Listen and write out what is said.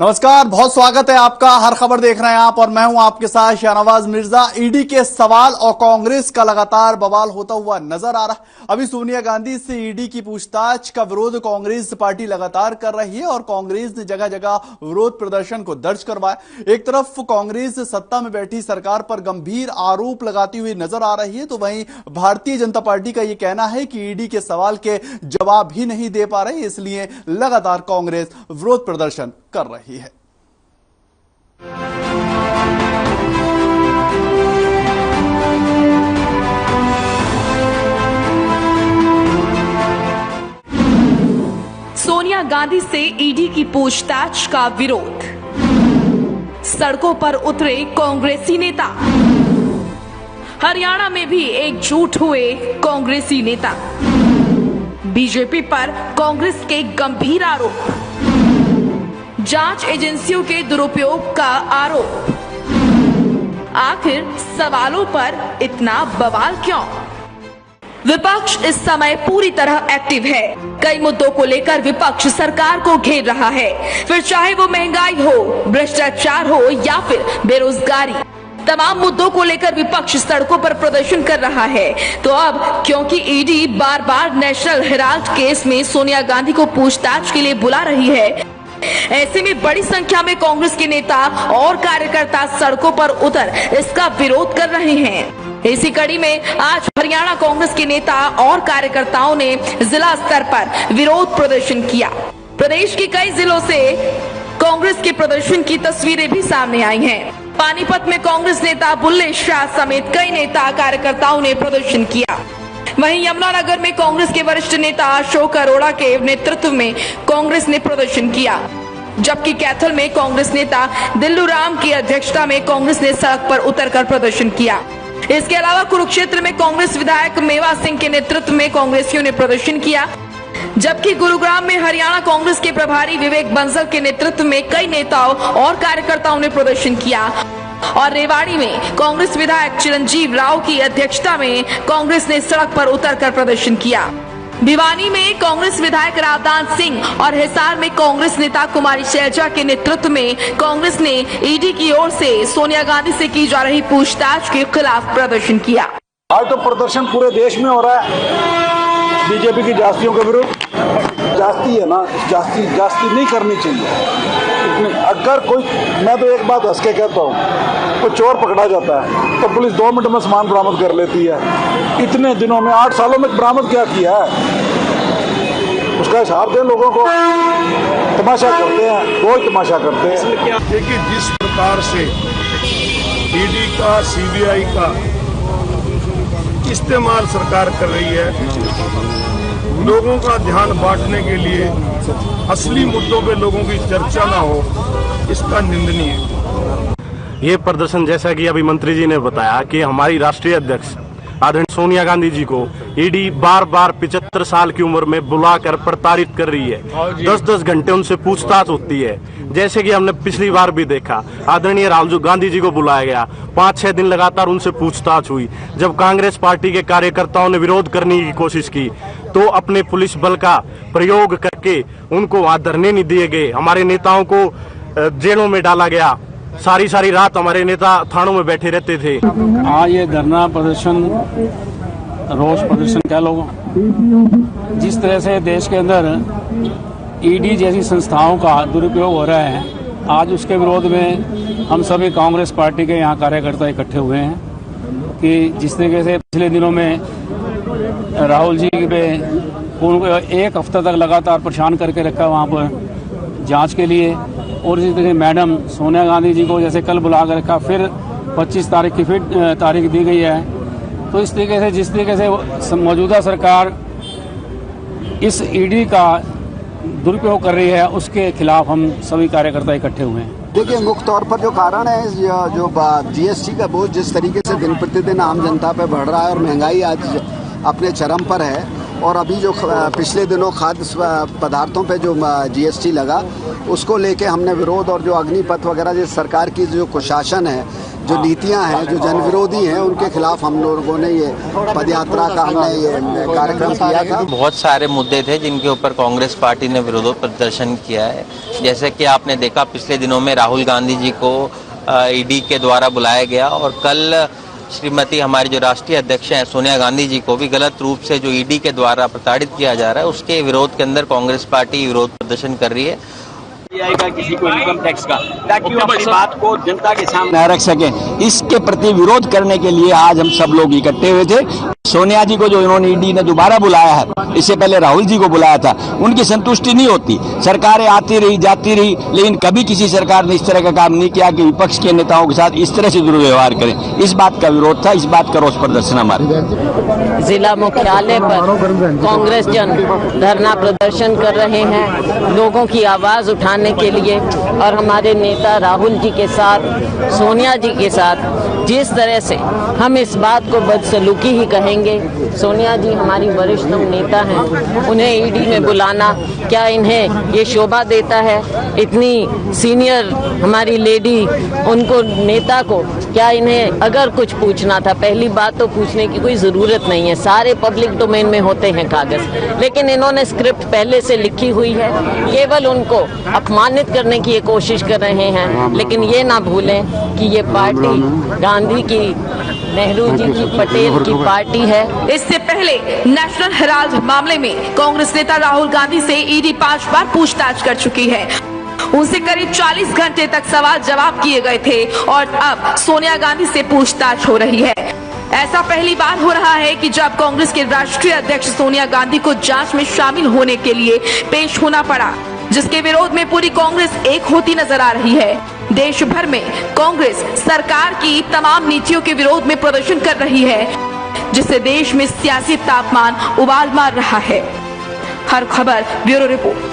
नमस्कार, बहुत स्वागत है आपका। हर खबर देख रहे हैं आप और मैं हूं आपके साथ शाहनवाज मिर्जा। ईडी के सवाल और कांग्रेस का लगातार बवाल होता हुआ नजर आ रहा है। अभी सोनिया गांधी से ईडी की पूछताछ का विरोध कांग्रेस पार्टी लगातार कर रही है और कांग्रेस ने जगह जगह विरोध प्रदर्शन को दर्ज करवाया। एक तरफ कांग्रेस सत्ता में बैठी सरकार पर गंभीर आरोप लगाती हुई नजर आ रही है, तो वहीं भारतीय जनता पार्टी का यह कहना है कि ईडी के सवाल के जवाब ही नहीं दे पा रही, इसलिए लगातार कांग्रेस विरोध प्रदर्शन कर रही है। सोनिया गांधी से ईडी की पूछताछ का विरोध, सड़कों पर उतरे कांग्रेसी नेता। हरियाणा में भी एकजुट हुए कांग्रेसी नेता। बीजेपी पर कांग्रेस के गंभीर आरोप, जांच एजेंसियों के दुरुपयोग का आरोप। आखिर सवालों पर इतना बवाल क्यों? विपक्ष इस समय पूरी तरह एक्टिव है। कई मुद्दों को लेकर विपक्ष सरकार को घेर रहा है, फिर चाहे वो महंगाई हो, भ्रष्टाचार हो या फिर बेरोजगारी। तमाम मुद्दों को लेकर विपक्ष सड़कों पर प्रदर्शन कर रहा है। तो अब क्योंकि ईडी बार बार नेशनल हेराल्ड केस में सोनिया गांधी को पूछताछ के लिए बुला रही है, ऐसे में बड़ी संख्या में कांग्रेस के नेता और कार्यकर्ता सड़कों पर उतर इसका विरोध कर रहे हैं। इसी कड़ी में आज हरियाणा कांग्रेस के नेता और कार्यकर्ताओं ने जिला स्तर पर विरोध प्रदर्शन किया। प्रदेश के कई जिलों से कांग्रेस के प्रदर्शन की तस्वीरें भी सामने आई हैं। पानीपत में कांग्रेस नेता बुल्ले शाह समेत कई नेता कार्यकर्ताओं ने प्रदर्शन किया। वहीं यमुनानगर में कांग्रेस के वरिष्ठ नेता अशोक अरोड़ा के नेतृत्व में कांग्रेस ने प्रदर्शन किया, जबकि कैथल में कांग्रेस नेता दिल्लू राम की अध्यक्षता में कांग्रेस ने सड़क पर उतरकर प्रदर्शन किया। इसके अलावा कुरुक्षेत्र में कांग्रेस विधायक मेवा सिंह के नेतृत्व में कांग्रेसियों ने प्रदर्शन किया, जबकि गुरुग्राम में हरियाणा कांग्रेस के प्रभारी विवेक बंसल के नेतृत्व में कई नेताओं और कार्यकर्ताओं ने प्रदर्शन किया और रेवाड़ी में कांग्रेस विधायक चिरंजीव राव की अध्यक्षता में कांग्रेस ने सड़क पर उतरकर प्रदर्शन किया। भिवानी में कांग्रेस विधायक रावदान सिंह और हिसार में कांग्रेस नेता कुमारी शैलजा के नेतृत्व में कांग्रेस ने ईडी की ओर से सोनिया गांधी से की जा रही पूछताछ के खिलाफ प्रदर्शन किया। आज तो प्रदर्शन पूरे देश में हो रहा है बीजेपी की जास्तियों के विरुद्ध। जास्ती है ना, जास्ती नहीं करनी चाहिए। अगर कोई, मैं तो एक बात हंस के कहता हूँ, कोई चोर पकड़ा जाता है तो पुलिस 2 मिनट में सामान बरामद कर लेती है। इतने दिनों में 8 सालों में बरामद क्या किया है, उसका हिसाब दें लोगों को। तमाशा करते हैं, कोई तमाशा करते हैं। देखिए, जिस प्रकार से ईडी का, सीबीआई का इस्तेमाल सरकार कर रही है लोगों का ध्यान बांटने के लिए, असली मुद्दों पे लोगों की चर्चा ना हो, इसका निंदनीय है। ये प्रदर्शन, जैसा कि अभी मंत्री जी ने बताया कि हमारी राष्ट्रीय अध्यक्ष आदरणीय सोनिया गांधी जी को ईडी बार बार 75 साल की उम्र में बुलाकर प्रताड़ित कर रही है। 10-10 घंटे उनसे पूछताछ होती है। जैसे कि हमने पिछली बार भी देखा, आदरणीय राहुल गांधी जी को बुलाया गया, 5-6 दिन लगातार उनसे पूछताछ हुई। जब कांग्रेस पार्टी के कार्यकर्ताओं ने विरोध करने की कोशिश की तो अपने पुलिस बल का प्रयोग करके उनको वहां धरने नहीं दिए गए। हमारे नेताओं को जेलों में डाला गया। सारी रात हमारे नेता थानों में बैठे रहते थे। आज ये धरना प्रदर्शन, रोष प्रदर्शन कह लो, जिस तरह से देश के अंदर ईडी जैसी संस्थाओं का दुरुपयोग हो रहा है, आज उसके विरोध में हम सभी कांग्रेस पार्टी के यहाँ कार्यकर्ता इकट्ठे हुए हैं कि जिस तरीके से पिछले दिनों में राहुल जी पे उनको 1 हफ्ता तक लगातार परेशान करके रखा वहाँ पर जांच के लिए, और इसी तरह मैडम सोनिया गांधी जी को जैसे कल बुला कर रखा, फिर 25 तारीख की फिर तारीख दी गई है। तो इस तरीके से, जिस तरीके से मौजूदा सरकार इस ईडी का दुरुपयोग कर रही है, उसके खिलाफ हम सभी कार्यकर्ता इकट्ठे हुए हैं। देखिए, मुख्य तौर पर जो कारण है, जो जीएसटी का बोझ जिस तरीके से दिन प्रतिदिन आम जनता पे बढ़ रहा है और महंगाई आज अपने चरम पर है, और अभी जो पिछले दिनों खाद्य पदार्थों पे जो जीएसटी लगा, उसको लेके हमने विरोध, और जो अग्निपथ वगैरह जिस सरकार की जो कुशासन है, जो नीतियां हैं, जो जन विरोधी हैं, उनके खिलाफ हम लोगों ने ये पदयात्रा का हमने ये कार्यक्रम किया था। बहुत सारे मुद्दे थे जिनके ऊपर कांग्रेस पार्टी ने विरोध प्रदर्शन किया है। जैसे कि आपने देखा पिछले दिनों में राहुल गांधी जी को ईडी के द्वारा बुलाया गया और कल श्रीमती हमारी जो राष्ट्रीय अध्यक्ष हैं सोनिया गांधी जी को भी गलत रूप से जो ईडी के द्वारा प्रताड़ित किया जा रहा है उसके विरोध के अंदर कांग्रेस पार्टी विरोध प्रदर्शन कर रही है। आएगा किसी को इनकम टैक्स का, ताकि वो अपनी बात को जनता के सामने रख सकें। इसके प्रति विरोध करने के लिए आज हम सब लोग इकट्ठे हुए थे। सोनिया जी को जो इन्होंने ईडी ने दोबारा बुलाया है, इससे पहले राहुल जी को बुलाया था, उनकी संतुष्टि नहीं होती। सरकारें आती रही जाती रही, लेकिन कभी किसी सरकार ने इस तरह का काम नहीं किया कि विपक्ष के नेताओं के साथ इस तरह से दुर्व्यवहार करें। इस बात का विरोध था, इस बात का रोष प्रदर्शन हमारे जिला मुख्यालय पर कांग्रेस जन धरना प्रदर्शन कर रहे हैं लोगों की आवाज उठाने के लिए। और हमारे नेता राहुल जी के साथ, सोनिया जी के साथ जिस तरह से हम इस बात को बदसलूकी ही कहेंगे, सोनिया जी हमारी वरिष्ठतम नेता हैं, उन्हें ईडी में बुलाना क्या इन्हें ये शोभा देता है? इतनी सीनियर हमारी लेडी, उनको नेता को क्या इन्हें अगर कुछ पूछना था, पहली बात तो पूछने की कोई ज़रूरत नहीं है, सारे पब्लिक डोमेन में होते हैं कागज़। लेकिन इन्होंने स्क्रिप्ट पहले से लिखी हुई है, केवल उनको अपमानित करने की ये कोशिश कर रहे हैं। लेकिन ये ना भूलें कि ये पार्टी गांधी की, नेहरू जी की, पटेल की पार्टी है। इससे पहले नेशनल हेराल्ड मामले में कांग्रेस नेता राहुल गांधी से ईडी 5 बार पूछताछ कर चुकी है। उनसे करीब 40 घंटे तक सवाल जवाब किए गए थे और अब सोनिया गांधी से पूछताछ हो रही है। ऐसा पहली बार हो रहा है कि जब कांग्रेस के राष्ट्रीय अध्यक्ष सोनिया गांधी को जांच में शामिल होने के लिए पेश होना पड़ा, जिसके विरोध में पूरी कांग्रेस एक होती नजर आ रही है। देश भर में कांग्रेस सरकार की तमाम नीतियों के विरोध में प्रदर्शन कर रही है, जिससे देश में सियासी तापमान उबाल मार रहा है। हर खबर ब्यूरो रिपोर्ट।